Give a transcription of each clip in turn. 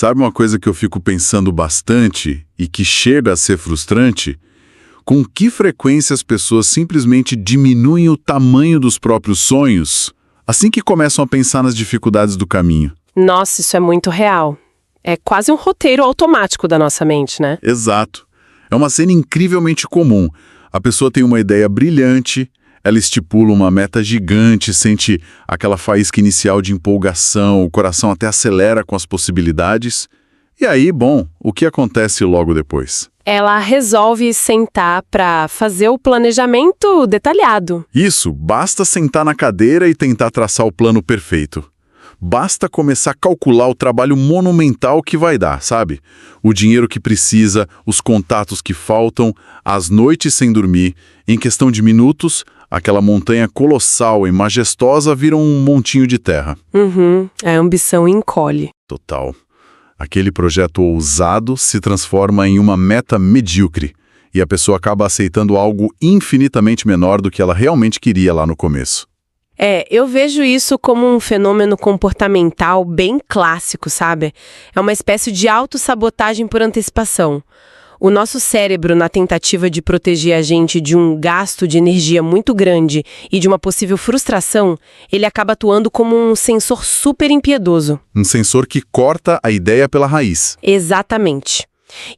Sabe uma coisa que eu fico pensando bastante e que chega a ser frustrante? Com que frequência as pessoas simplesmente diminuem o tamanho dos próprios sonhos assim que começam a pensar nas dificuldades do caminho? Nossa, isso é muito real. É quase um roteiro automático da nossa mente, né? Exato. É uma cena incrivelmente comum. A pessoa tem uma ideia brilhante, ela estipula uma meta gigante, sente aquela faísca inicial de empolgação, o coração até acelera com as possibilidades. E aí, bom, o que acontece logo depois? Ela resolve sentar para fazer o planejamento detalhado. Isso, basta sentar na cadeira e tentar traçar o plano perfeito. Basta começar a calcular o trabalho monumental que vai dar, sabe? O dinheiro que precisa, os contatos que faltam, as noites sem dormir. Em questão de minutos, aquela montanha colossal e majestosa vira um montinho de terra. A ambição encolhe. Total. Aquele projeto ousado se transforma em uma meta medíocre e a pessoa acaba aceitando algo infinitamente menor do que ela realmente queria lá no começo. Eu vejo isso como um fenômeno comportamental bem clássico, sabe? É uma espécie de autossabotagem por antecipação. O nosso cérebro, na tentativa de proteger a gente de um gasto de energia muito grande e de uma possível frustração, ele acaba atuando como um sensor super impiedoso. Um sensor que corta a ideia pela raiz. Exatamente.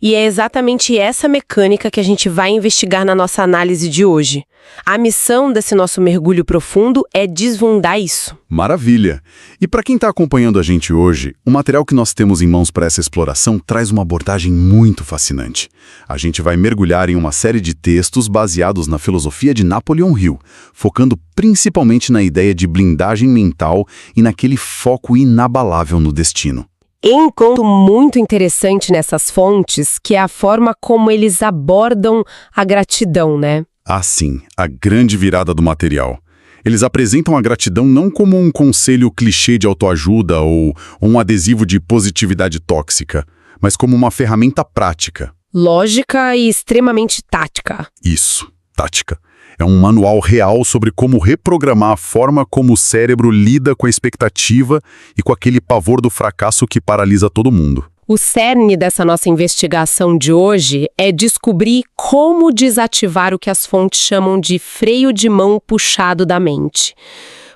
E é exatamente essa mecânica que a gente vai investigar na nossa análise de hoje. A missão desse nosso mergulho profundo é desvendar isso. Maravilha! E para quem está acompanhando a gente hoje, o material que nós temos em mãos para essa exploração traz uma abordagem muito fascinante. A gente vai mergulhar em uma série de textos baseados na filosofia de Napoleon Hill, focando principalmente na ideia de blindagem mental e naquele foco inabalável no destino. Encontro muito interessante nessas fontes, que é a forma como eles abordam a gratidão, né? Ah, sim, a grande virada do material. Eles apresentam a gratidão não como um conselho clichê de autoajuda ou um adesivo de positividade tóxica, mas como uma ferramenta prática. Lógica e extremamente tática. Isso, tática. É um manual real sobre como reprogramar a forma como o cérebro lida com a expectativa e com aquele pavor do fracasso que paralisa todo mundo. O cerne dessa nossa investigação de hoje é descobrir como desativar o que as fontes chamam de freio de mão puxado da mente.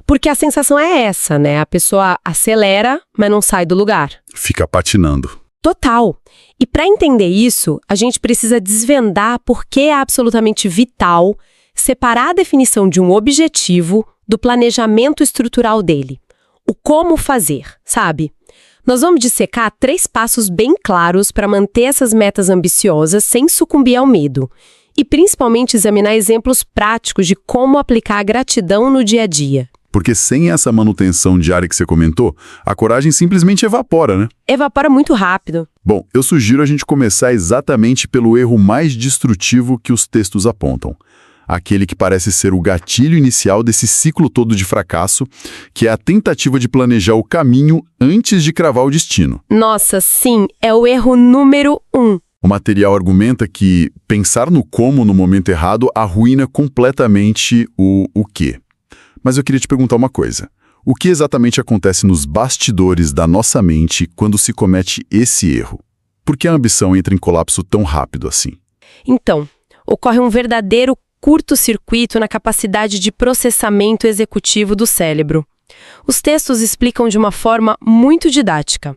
Porque a sensação é essa, né? A pessoa acelera, mas não sai do lugar. Fica patinando. Total. E para entender isso, a gente precisa desvendar por que é absolutamente vital separar a definição de um objetivo do planejamento estrutural dele. O como fazer, sabe? Nós vamos dissecar 3 passos bem claros para manter essas metas ambiciosas sem sucumbir ao medo. E principalmente examinar exemplos práticos de como aplicar a gratidão no dia a dia. Porque sem essa manutenção diária que você comentou, a coragem simplesmente evapora, né? Evapora muito rápido. Bom, eu sugiro a gente começar exatamente pelo erro mais destrutivo que os textos apontam. Aquele que parece ser o gatilho inicial desse ciclo todo de fracasso, que é a tentativa de planejar o caminho antes de cravar o destino. Nossa, sim, é o erro número 1. O material argumenta que pensar no como no momento errado arruína completamente o quê. Mas eu queria te perguntar uma coisa. O que exatamente acontece nos bastidores da nossa mente quando se comete esse erro? Por que a ambição entra em colapso tão rápido assim? Então, ocorre um verdadeiro curto-circuito na capacidade de processamento executivo do cérebro. Os textos explicam de uma forma muito didática.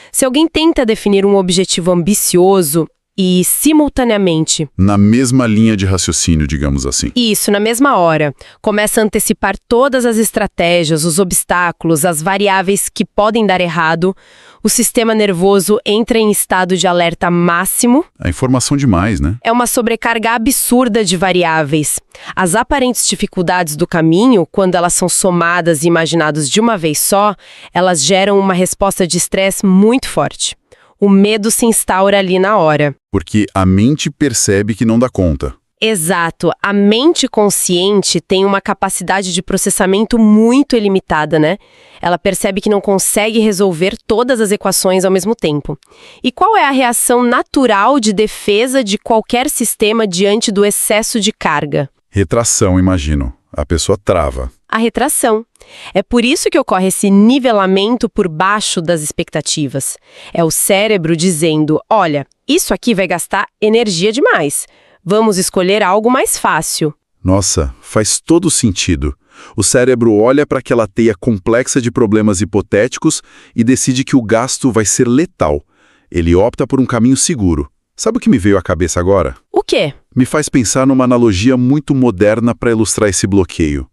Se alguém tenta definir um objetivo ambicioso e, simultaneamente... Na mesma linha de raciocínio, digamos assim. Isso, na mesma hora. Começa a antecipar todas as estratégias, os obstáculos, as variáveis que podem dar errado. O sistema nervoso entra em estado de alerta máximo. A informação demais, né? É uma sobrecarga absurda de variáveis. As aparentes dificuldades do caminho, quando elas são somadas e imaginadas de uma vez só, elas geram uma resposta de estresse muito forte. O medo se instaura ali na hora. Porque a mente percebe que não dá conta. Exato. A mente consciente tem uma capacidade de processamento muito ilimitada, né? Ela percebe que não consegue resolver todas as equações ao mesmo tempo. E qual é a reação natural de defesa de qualquer sistema diante do excesso de carga? Retração, imagino. A pessoa trava. A retração. É por isso que ocorre esse nivelamento por baixo das expectativas. É o cérebro dizendo, olha, isso aqui vai gastar energia demais. Vamos escolher algo mais fácil. Nossa, faz todo sentido. O cérebro olha para aquela teia complexa de problemas hipotéticos e decide que o gasto vai ser letal. Ele opta por um caminho seguro. Sabe o que me veio à cabeça agora? O quê? Me faz pensar numa analogia muito moderna para ilustrar esse bloqueio.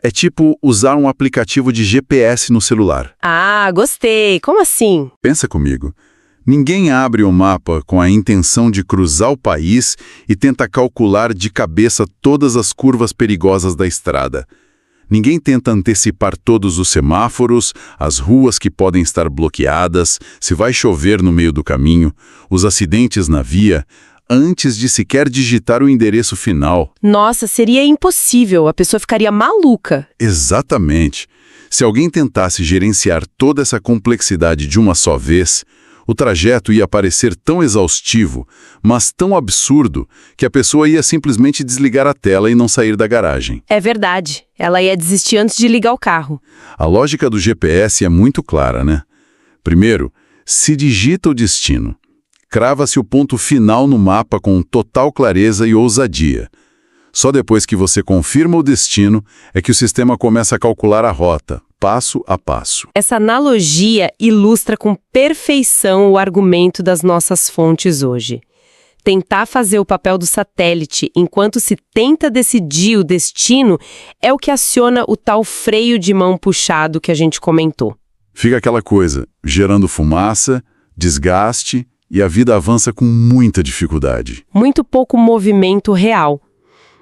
É tipo usar um aplicativo de GPS no celular. Ah, gostei. Como assim? Pensa comigo. Ninguém abre o mapa com a intenção de cruzar o país e tenta calcular de cabeça todas as curvas perigosas da estrada. Ninguém tenta antecipar todos os semáforos, as ruas que podem estar bloqueadas, se vai chover no meio do caminho, os acidentes na via, antes de sequer digitar o endereço final. Nossa, seria impossível. A pessoa ficaria maluca. Exatamente. Se alguém tentasse gerenciar toda essa complexidade de uma só vez, o trajeto ia parecer tão exaustivo, mas tão absurdo, que a pessoa ia simplesmente desligar a tela e não sair da garagem. É verdade. Ela ia desistir antes de ligar o carro. A lógica do GPS é muito clara, né? Primeiro, se digita o destino. Crava-se o ponto final no mapa com total clareza e ousadia. Só depois que você confirma o destino é que o sistema começa a calcular a rota, passo a passo. Essa analogia ilustra com perfeição o argumento das nossas fontes hoje. Tentar fazer o papel do satélite enquanto se tenta decidir o destino é o que aciona o tal freio de mão puxado que a gente comentou. Fica aquela coisa, gerando fumaça, desgaste, e a vida avança com muita dificuldade. Muito pouco movimento real.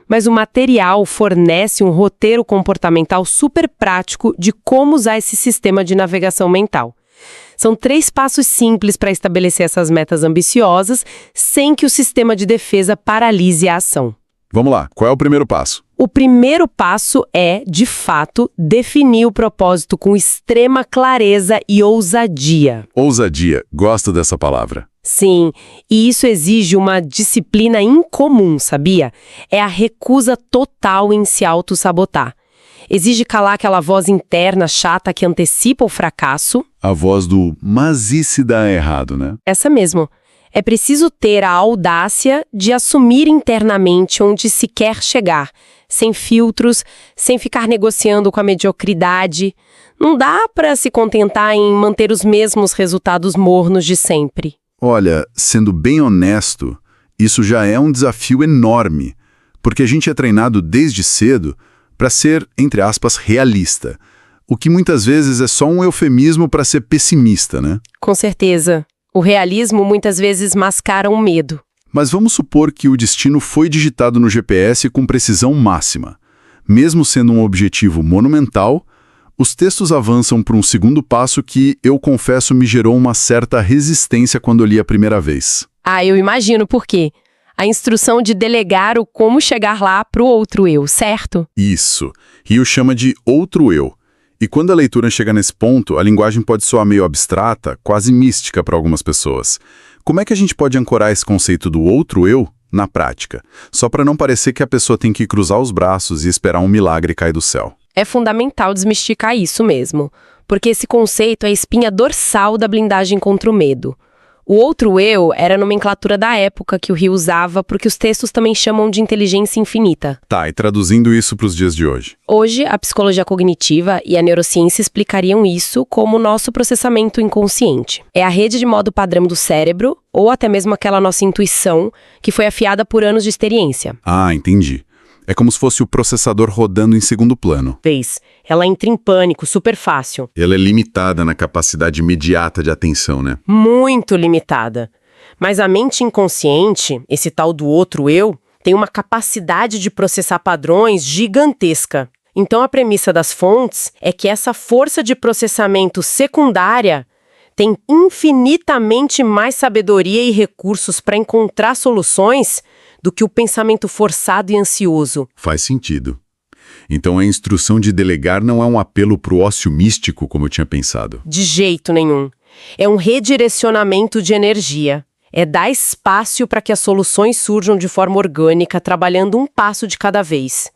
Mas o material fornece um roteiro comportamental super prático de como usar esse sistema de navegação mental. São 3 passos simples para estabelecer essas metas ambiciosas sem que o sistema de defesa paralise a ação. Vamos lá, qual é o primeiro passo? O primeiro passo é, de fato, definir o propósito com extrema clareza e ousadia. Ousadia, gosto dessa palavra. Sim, e isso exige uma disciplina incomum, sabia? É a recusa total em se auto-sabotar. Exige calar aquela voz interna chata que antecipa o fracasso. A voz do mas e se dá errado, né? Essa mesmo. É preciso ter a audácia de assumir internamente onde se quer chegar, sem filtros, sem ficar negociando com a mediocridade. Não dá para se contentar em manter os mesmos resultados mornos de sempre. Olha, sendo bem honesto, isso já é um desafio enorme, porque a gente é treinado desde cedo para ser, entre aspas, realista, o que muitas vezes é só um eufemismo para ser pessimista, né? Com certeza. O realismo muitas vezes mascara um medo. Mas vamos supor que o destino foi digitado no GPS com precisão máxima. Mesmo sendo um objetivo monumental, os textos avançam para um segundo passo que, eu confesso, me gerou uma certa resistência quando li a primeira vez. Ah, eu imagino por quê. A instrução de delegar o como chegar lá para o outro eu, certo? Isso. Rio chama de outro eu. E quando a leitura chega nesse ponto, a linguagem pode soar meio abstrata, quase mística para algumas pessoas. Como é que a gente pode ancorar esse conceito do outro eu na prática? Só para não parecer que a pessoa tem que cruzar os braços e esperar um milagre cair do céu. É fundamental desmistificar isso mesmo, porque esse conceito é a espinha dorsal da blindagem contra o medo. O outro eu era a nomenclatura da época que o Rio usava porque os textos também chamam de inteligência infinita. Tá, e traduzindo isso para os dias de hoje? Hoje, a psicologia cognitiva e a neurociência explicariam isso como nosso processamento inconsciente. É a rede de modo padrão do cérebro, ou até mesmo aquela nossa intuição, que foi afiada por anos de experiência. Ah, entendi. É como se fosse o processador rodando em segundo plano. Ela entra em pânico, super fácil. Ela é limitada na capacidade imediata de atenção, né? Muito limitada. Mas a mente inconsciente, esse tal do outro eu, tem uma capacidade de processar padrões gigantesca. Então a premissa das fontes é que essa força de processamento secundária tem infinitamente mais sabedoria e recursos para encontrar soluções do que o pensamento forçado e ansioso. Faz sentido. Então a instrução de delegar não é um apelo para o ócio místico, como eu tinha pensado. De jeito nenhum. É um redirecionamento de energia. É dar espaço para que as soluções surjam de forma orgânica, trabalhando um passo de cada vez.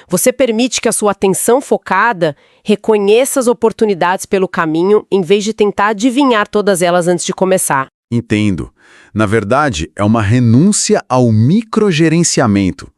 Você permite que a sua atenção focada reconheça as oportunidades pelo caminho, em vez de tentar adivinhar todas elas antes de começar. Entendo. Na verdade, é uma renúncia ao microgerenciamento.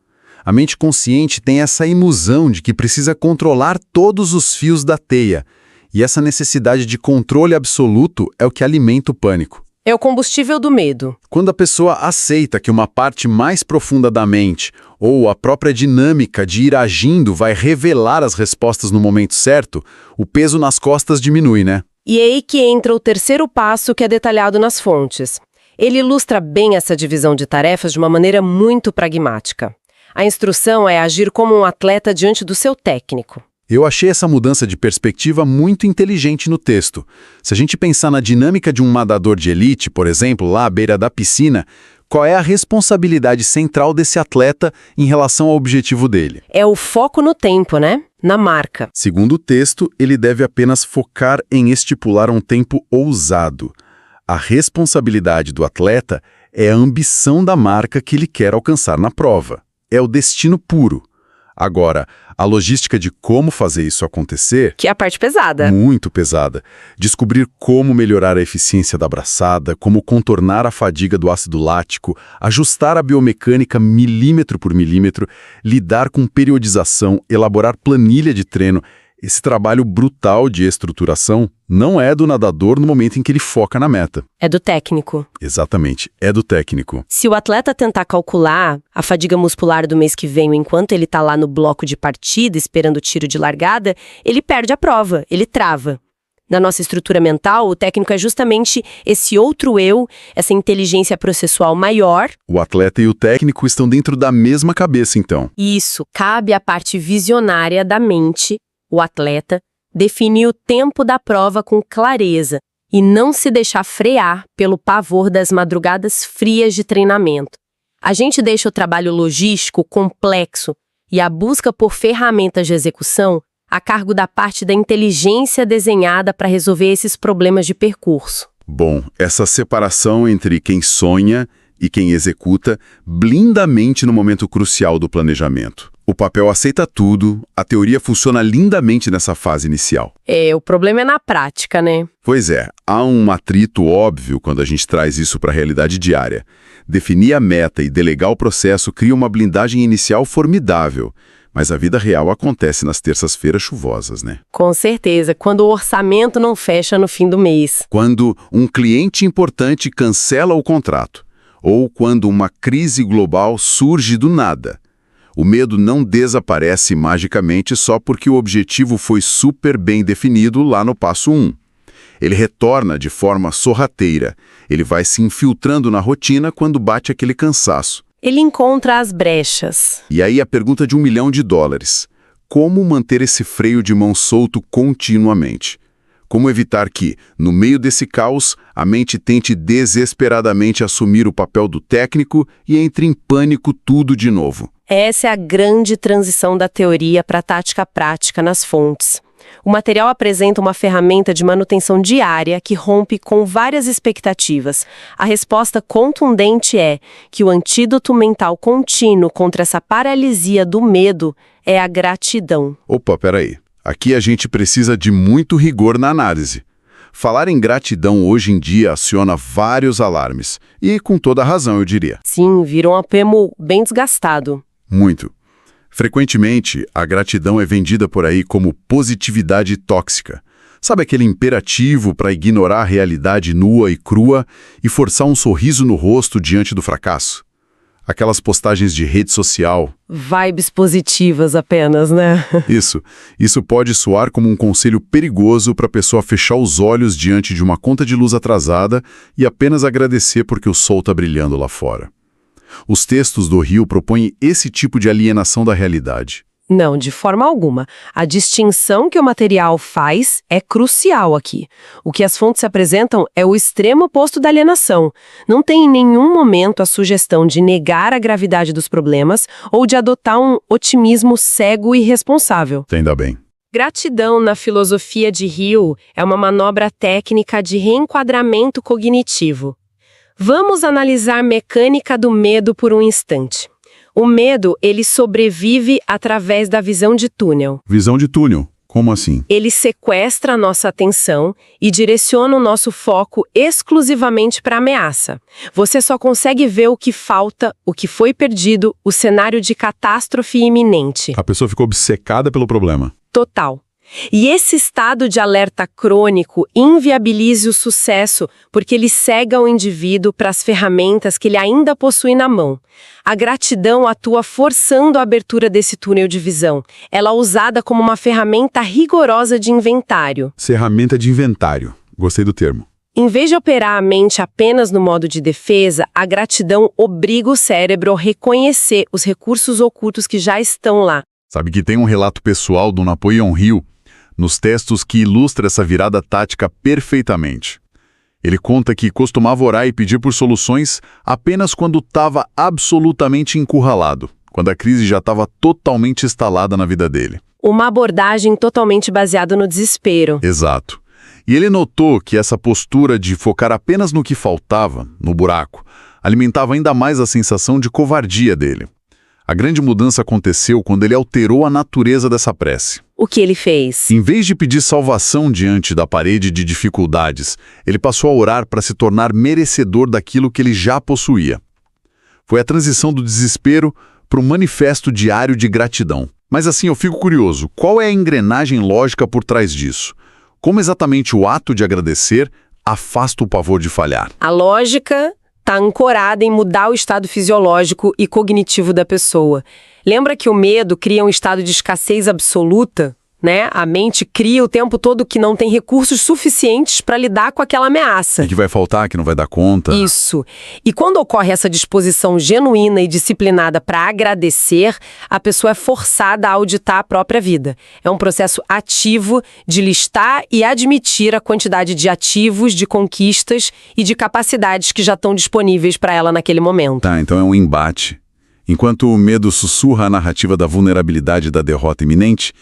A mente consciente tem essa ilusão de que precisa controlar todos os fios da teia, e essa necessidade de controle absoluto é o que alimenta o pânico. É o combustível do medo. Quando a pessoa aceita que uma parte mais profunda da mente, ou a própria dinâmica de ir agindo vai revelar as respostas no momento certo, o peso nas costas diminui, né? E é aí que entra o terceiro passo que é detalhado nas fontes. Ele ilustra bem essa divisão de tarefas de uma maneira muito pragmática. A instrução é agir como um atleta diante do seu técnico. Eu achei essa mudança de perspectiva muito inteligente no texto. Se a gente pensar na dinâmica de um nadador de elite, por exemplo, lá à beira da piscina, qual é a responsabilidade central desse atleta em relação ao objetivo dele? É o foco no tempo, né? Na marca. Segundo o texto, ele deve apenas focar em estipular um tempo ousado. A responsabilidade do atleta é a ambição da marca que ele quer alcançar na prova. É o destino puro. Agora, a logística de como fazer isso acontecer... Que é a parte pesada. Muito pesada. Descobrir como melhorar a eficiência da braçada, como contornar a fadiga do ácido lático, ajustar a biomecânica milímetro por milímetro, lidar com periodização, elaborar planilha de treino. Esse trabalho brutal de estruturação não é do nadador no momento em que ele foca na meta. É do técnico. Exatamente, é do técnico. Se o atleta tentar calcular a fadiga muscular do mês que vem enquanto ele está lá no bloco de partida esperando o tiro de largada, ele perde a prova, ele trava. Na nossa estrutura mental, o técnico é justamente esse outro eu, essa inteligência processual maior. O atleta e o técnico estão dentro da mesma cabeça, então. Isso, cabe à parte visionária da mente, o atleta, definir o tempo da prova com clareza e não se deixar frear pelo pavor das madrugadas frias de treinamento. A gente deixa o trabalho logístico complexo e a busca por ferramentas de execução a cargo da parte da inteligência desenhada para resolver esses problemas de percurso. Bom, essa separação entre quem sonha e quem executa blinda a mente no momento crucial do planejamento. O papel aceita tudo, a teoria funciona lindamente nessa fase inicial. O problema é na prática, né? Pois é, há um atrito óbvio quando a gente traz isso para a realidade diária. Definir a meta e delegar o processo cria uma blindagem inicial formidável, mas a vida real acontece nas terças-feiras chuvosas, né? Com certeza, quando o orçamento não fecha no fim do mês. Quando um cliente importante cancela o contrato, ou quando uma crise global surge do nada. O medo não desaparece magicamente só porque o objetivo foi super bem definido lá no passo 1. Ele retorna de forma sorrateira. Ele vai se infiltrando na rotina quando bate aquele cansaço. Ele encontra as brechas. E aí a pergunta de $1 milhão. Como manter esse freio de mão solto continuamente? Como evitar que, no meio desse caos, a mente tente desesperadamente assumir o papel do técnico e entre em pânico tudo de novo? Essa é a grande transição da teoria para a tática prática nas fontes. O material apresenta uma ferramenta de manutenção diária que rompe com várias expectativas. A resposta contundente é que o antídoto mental contínuo contra essa paralisia do medo é a gratidão. Opa, peraí. Aqui a gente precisa de muito rigor na análise. Falar em gratidão hoje em dia aciona vários alarmes. E com toda a razão, eu diria. Sim, vira um apemo bem desgastado. Muito. Frequentemente, a gratidão é vendida por aí como positividade tóxica. Sabe aquele imperativo para ignorar a realidade nua e crua e forçar um sorriso no rosto diante do fracasso? Aquelas postagens de rede social. Vibes positivas apenas, né? Isso pode soar como um conselho perigoso para a pessoa fechar os olhos diante de uma conta de luz atrasada e apenas agradecer porque o sol está brilhando lá fora. Os textos do Hill propõem esse tipo de alienação da realidade. Não, de forma alguma. A distinção que o material faz é crucial aqui. O que as fontes apresentam é o extremo oposto da alienação. Não tem em nenhum momento a sugestão de negar a gravidade dos problemas ou de adotar um otimismo cego e irresponsável. Ainda bem. Gratidão na filosofia de Hill é uma manobra técnica de reenquadramento cognitivo. Vamos analisar a mecânica do medo por um instante. O medo, ele sobrevive através da visão de túnel. Visão de túnel. Como assim? Ele sequestra a nossa atenção e direciona o nosso foco exclusivamente para a ameaça. Você só consegue ver o que falta, o que foi perdido, o cenário de catástrofe iminente. A pessoa ficou obcecada pelo problema. Total. E esse estado de alerta crônico inviabiliza o sucesso porque ele cega o indivíduo para as ferramentas que ele ainda possui na mão. A gratidão atua forçando a abertura desse túnel de visão. Ela é usada como uma ferramenta rigorosa de inventário. Ferramenta de inventário. Gostei do termo. Em vez de operar a mente apenas no modo de defesa, a gratidão obriga o cérebro a reconhecer os recursos ocultos que já estão lá. Sabe que tem um relato pessoal do Napoleon Hill nos textos que ilustra essa virada tática perfeitamente. Ele conta que costumava orar e pedir por soluções apenas quando estava absolutamente encurralado, quando a crise já estava totalmente instalada na vida dele. Uma abordagem totalmente baseada no desespero. Exato. E ele notou que essa postura de focar apenas no que faltava, no buraco, alimentava ainda mais a sensação de covardia dele. A grande mudança aconteceu quando ele alterou a natureza dessa prece. O que ele fez? Em vez de pedir salvação diante da parede de dificuldades, ele passou a orar para se tornar merecedor daquilo que ele já possuía. Foi a transição do desespero para um manifesto diário de gratidão. Mas assim, eu fico curioso, qual é a engrenagem lógica por trás disso? Como exatamente o ato de agradecer afasta o pavor de falhar? A lógica está ancorada em mudar o estado fisiológico e cognitivo da pessoa. Lembra que o medo cria um estado de escassez absoluta, né? A mente cria o tempo todo que não tem recursos suficientes para lidar com aquela ameaça. E que vai faltar, que não vai dar conta. Isso. E quando ocorre essa disposição genuína e disciplinada para agradecer, a pessoa é forçada a auditar a própria vida. É um processo ativo de listar e admitir a quantidade de ativos, de conquistas e de capacidades que já estão disponíveis para ela naquele momento. Tá, então é um embate. Enquanto o medo sussurra a narrativa da vulnerabilidade e da derrota iminente,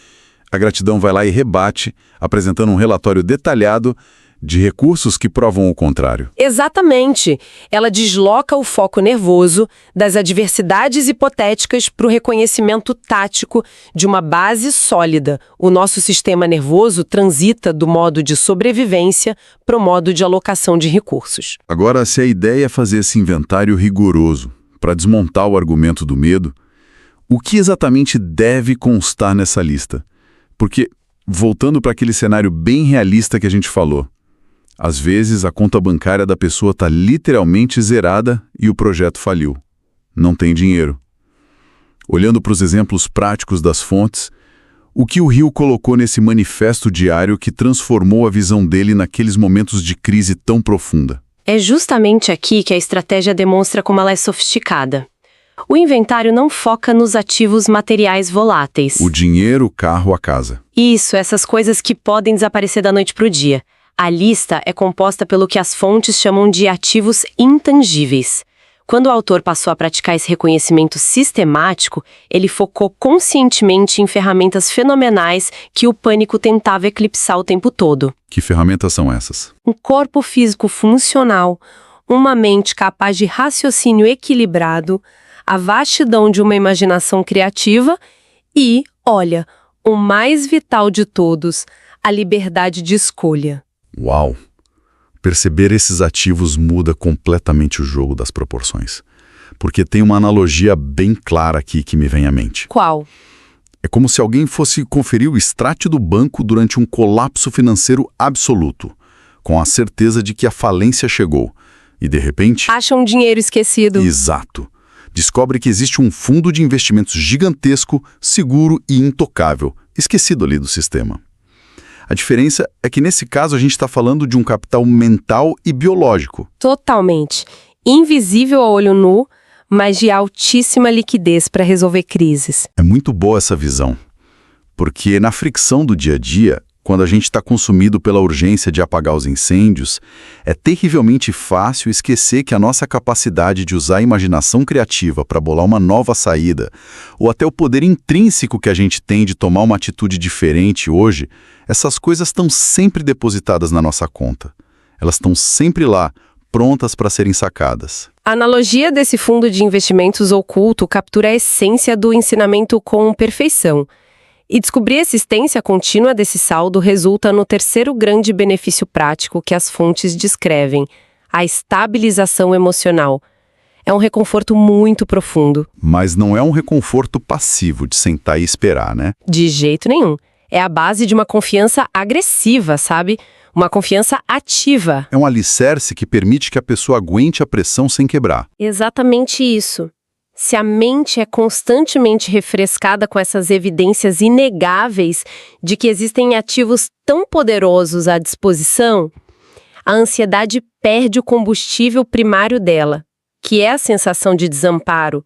a gratidão vai lá e rebate, apresentando um relatório detalhado de recursos que provam o contrário. Exatamente. Ela desloca o foco nervoso das adversidades hipotéticas para o reconhecimento tático de uma base sólida. O nosso sistema nervoso transita do modo de sobrevivência para o modo de alocação de recursos. Agora, se a ideia é fazer esse inventário rigoroso para desmontar o argumento do medo, o que exatamente deve constar nessa lista? Porque, voltando para aquele cenário bem realista que a gente falou, às vezes a conta bancária da pessoa está literalmente zerada e o projeto faliu. Não tem dinheiro. Olhando para os exemplos práticos das fontes, o que o Hill colocou nesse manifesto diário que transformou a visão dele naqueles momentos de crise tão profunda? É justamente aqui que a estratégia demonstra como ela é sofisticada. O inventário não foca nos ativos materiais voláteis. O dinheiro, o carro, a casa. Isso, essas coisas que podem desaparecer da noite para o dia. A lista é composta pelo que as fontes chamam de ativos intangíveis. Quando o autor passou a praticar esse reconhecimento sistemático, ele focou conscientemente em ferramentas fenomenais que o pânico tentava eclipsar o tempo todo. Que ferramentas são essas? Um corpo físico funcional, uma mente capaz de raciocínio equilibrado, a vastidão de uma imaginação criativa e, olha, o mais vital de todos, a liberdade de escolha. Uau! Perceber esses ativos muda completamente o jogo das proporções. Porque tem uma analogia bem clara aqui que me vem à mente. Qual? É como se alguém fosse conferir o extrato do banco durante um colapso financeiro absoluto, com a certeza de que a falência chegou. E, de repente... Acha um dinheiro esquecido. Exato. Descobre que existe um fundo de investimentos gigantesco, seguro e intocável, esquecido ali do sistema. A diferença é que, nesse caso, a gente está falando de um capital mental e biológico. Totalmente. Invisível a olho nu, mas de altíssima liquidez para resolver crises. É muito boa essa visão, porque na fricção do dia a dia, quando a gente está consumido pela urgência de apagar os incêndios, é terrivelmente fácil esquecer que a nossa capacidade de usar a imaginação criativa para bolar uma nova saída, ou até o poder intrínseco que a gente tem de tomar uma atitude diferente hoje, essas coisas estão sempre depositadas na nossa conta. Elas estão sempre lá, prontas para serem sacadas. A analogia desse fundo de investimentos oculto captura a essência do ensinamento com perfeição. E descobrir a existência contínua desse saldo resulta no terceiro grande benefício prático que as fontes descrevem: a estabilização emocional. É um reconforto muito profundo. Mas não é um reconforto passivo de sentar e esperar, né? De jeito nenhum. É a base de uma confiança agressiva, sabe? Uma confiança ativa. É um alicerce que permite que a pessoa aguente a pressão sem quebrar. Exatamente isso. Se a mente é constantemente refrescada com essas evidências inegáveis de que existem ativos tão poderosos à disposição, a ansiedade perde o combustível primário dela, que é a sensação de desamparo.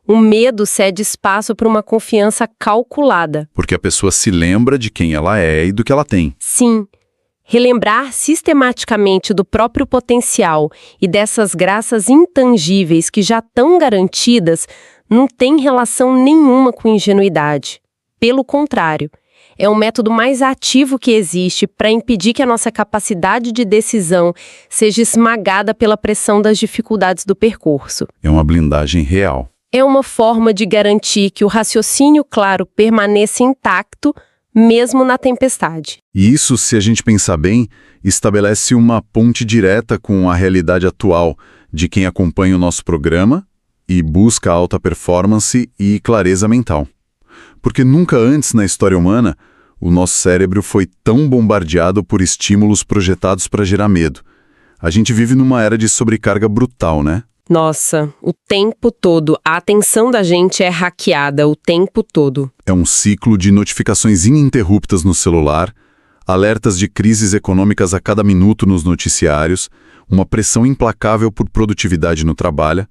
O medo cede espaço para uma confiança calculada. Porque a pessoa se lembra de quem ela é e do que ela tem. Sim. Relembrar sistematicamente do próprio potencial e dessas graças intangíveis que já estão garantidas não tem relação nenhuma com ingenuidade. Pelo contrário, é o método mais ativo que existe para impedir que a nossa capacidade de decisão seja esmagada pela pressão das dificuldades do percurso. É uma blindagem real. É uma forma de garantir que o raciocínio claro permaneça intacto, mesmo na tempestade. E isso, se a gente pensar bem, estabelece uma ponte direta com a realidade atual de quem acompanha o nosso programa e busca alta performance e clareza mental. Porque nunca antes na história humana o nosso cérebro foi tão bombardeado por estímulos projetados para gerar medo. A gente vive numa era de sobrecarga brutal, né? Nossa, o tempo todo. A atenção da gente é hackeada o tempo todo. É um ciclo de notificações ininterruptas no celular, alertas de crises econômicas a cada minuto nos noticiários, uma pressão implacável por produtividade no trabalho.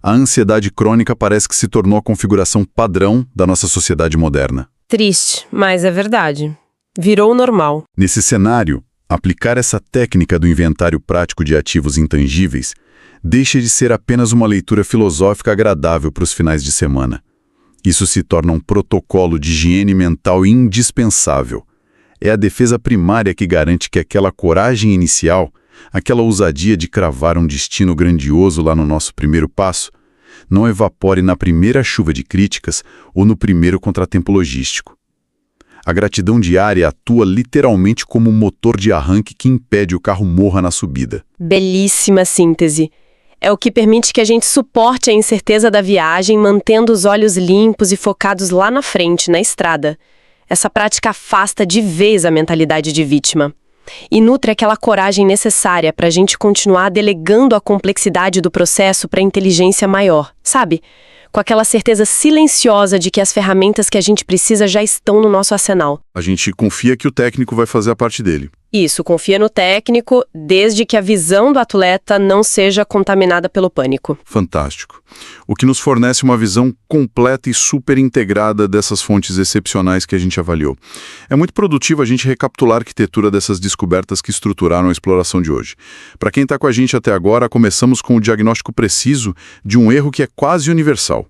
A ansiedade crônica parece que se tornou a configuração padrão da nossa sociedade moderna. Triste, mas é verdade. Virou normal. Nesse cenário, aplicar essa técnica do inventário prático de ativos intangíveis deixa de ser apenas uma leitura filosófica agradável para os finais de semana. Isso se torna um protocolo de higiene mental indispensável. É a defesa primária que garante que aquela coragem inicial, aquela ousadia de cravar um destino grandioso lá no nosso primeiro passo, não evapore na primeira chuva de críticas ou no primeiro contratempo logístico. A gratidão diária atua literalmente como um motor de arranque que impede o carro morra na subida. Belíssima síntese. É o que permite que a gente suporte a incerteza da viagem, mantendo os olhos limpos e focados lá na frente, na estrada. Essa prática afasta de vez a mentalidade de vítima e nutre aquela coragem necessária para a gente continuar delegando a complexidade do processo para a inteligência maior, sabe? Com aquela certeza silenciosa de que as ferramentas que a gente precisa já estão no nosso arsenal. A gente confia que o técnico vai fazer a parte dele. Isso, confia no técnico, desde que a visão do atleta não seja contaminada pelo pânico. Fantástico. O que nos fornece uma visão completa e super integrada dessas fontes excepcionais que a gente avaliou. É muito produtivo a gente recapitular a arquitetura dessas descobertas que estruturaram a exploração de hoje. Para quem está com a gente até agora, começamos com o diagnóstico preciso de um erro que é quase universal.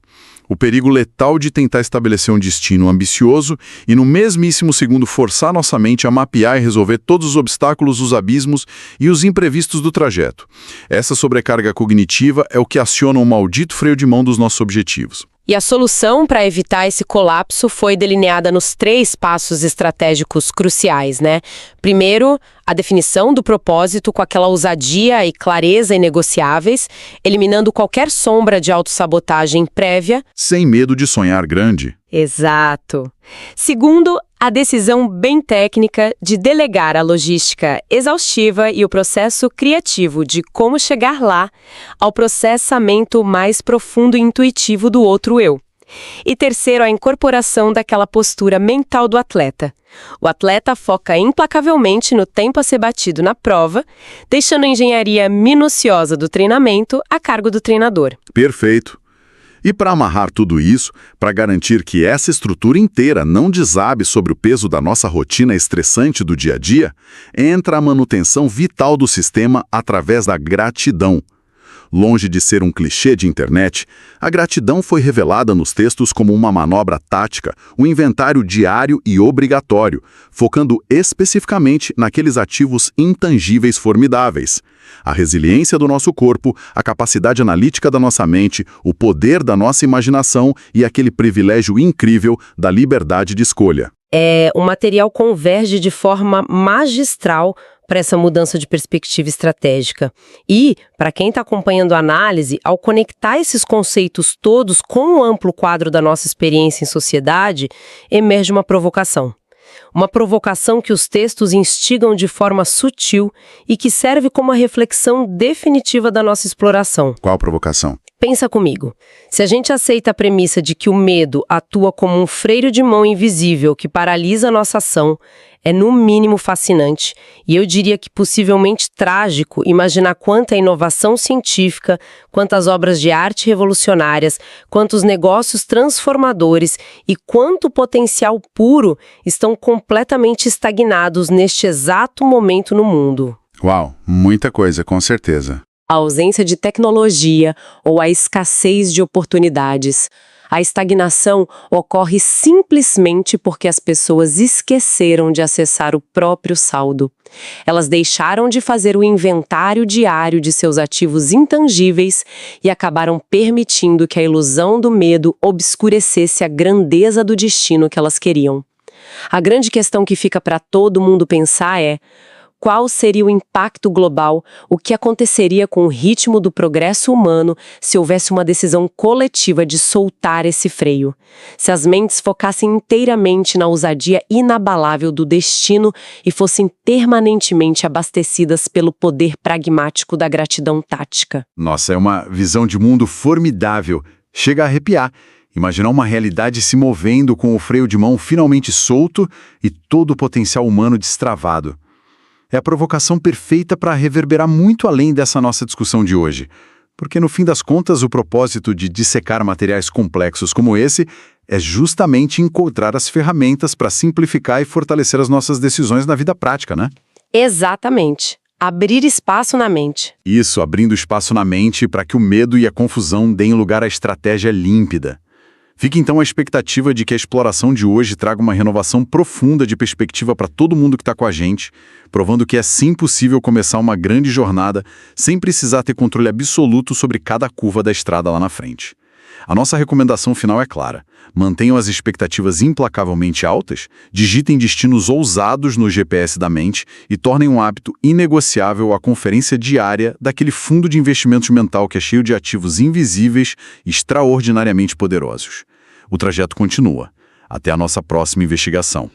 O perigo letal de tentar estabelecer um destino ambicioso e no mesmíssimo segundo forçar nossa mente a mapear e resolver todos os obstáculos, os abismos e os imprevistos do trajeto. Essa sobrecarga cognitiva é o que aciona o maldito freio de mão dos nossos objetivos. E a solução para evitar esse colapso foi delineada nos 3 passos estratégicos cruciais, né? Primeiro, a definição do propósito com aquela ousadia e clareza inegociáveis, eliminando qualquer sombra de autossabotagem prévia. Sem medo de sonhar grande. Exato. Segundo, a decisão bem técnica de delegar a logística exaustiva e o processo criativo de como chegar lá ao processamento mais profundo e intuitivo do outro eu. E terceiro, a incorporação daquela postura mental do atleta. O atleta foca implacavelmente no tempo a ser batido na prova, deixando a engenharia minuciosa do treinamento a cargo do treinador. Perfeito. E para amarrar tudo isso, para garantir que essa estrutura inteira não desabe sobre o peso da nossa rotina estressante do dia a dia, entra a manutenção vital do sistema através da gratidão. Longe de ser um clichê de internet, a gratidão foi revelada nos textos como uma manobra tática, um inventário diário e obrigatório, focando especificamente naqueles ativos intangíveis formidáveis. A resiliência do nosso corpo, a capacidade analítica da nossa mente, o poder da nossa imaginação e aquele privilégio incrível da liberdade de escolha. O material converge de forma magistral para essa mudança de perspectiva estratégica. E, para quem está acompanhando a análise, ao conectar esses conceitos todos com o amplo quadro da nossa experiência em sociedade, emerge uma provocação. Uma provocação que os textos instigam de forma sutil e que serve como a reflexão definitiva da nossa exploração. Qual provocação? Pensa comigo. Se a gente aceita a premissa de que o medo atua como um freio de mão invisível que paralisa a nossa ação, é no mínimo fascinante, e eu diria que possivelmente trágico, imaginar quanta inovação científica, quantas obras de arte revolucionárias, quantos negócios transformadores e quanto potencial puro estão completamente estagnados neste exato momento no mundo. Uau, muita coisa, com certeza. A ausência de tecnologia ou a escassez de oportunidades. A estagnação ocorre simplesmente porque as pessoas esqueceram de acessar o próprio saldo. Elas deixaram de fazer o inventário diário de seus ativos intangíveis e acabaram permitindo que a ilusão do medo obscurecesse a grandeza do destino que elas queriam. A grande questão que fica para todo mundo pensar é: qual seria o impacto global, o que aconteceria com o ritmo do progresso humano se houvesse uma decisão coletiva de soltar esse freio? Se as mentes focassem inteiramente na ousadia inabalável do destino e fossem permanentemente abastecidas pelo poder pragmático da gratidão tática. Nossa, é uma visão de mundo formidável. Chega a arrepiar. Imaginar uma realidade se movendo com o freio de mão finalmente solto e todo o potencial humano destravado. É a provocação perfeita para reverberar muito além dessa nossa discussão de hoje. Porque, no fim das contas, o propósito de dissecar materiais complexos como esse é justamente encontrar as ferramentas para simplificar e fortalecer as nossas decisões na vida prática, né? Exatamente. Abrir espaço na mente. Isso, abrindo espaço na mente para que o medo e a confusão deem lugar à estratégia límpida. Fica então a expectativa de que a exploração de hoje traga uma renovação profunda de perspectiva para todo mundo que está com a gente, provando que é sim possível começar uma grande jornada sem precisar ter controle absoluto sobre cada curva da estrada lá na frente. A nossa recomendação final é clara. Mantenham as expectativas implacavelmente altas, digitem destinos ousados no GPS da mente e tornem um hábito inegociável a conferência diária daquele fundo de investimentos mental que é cheio de ativos invisíveis e extraordinariamente poderosos. O trajeto continua. Até a nossa próxima investigação.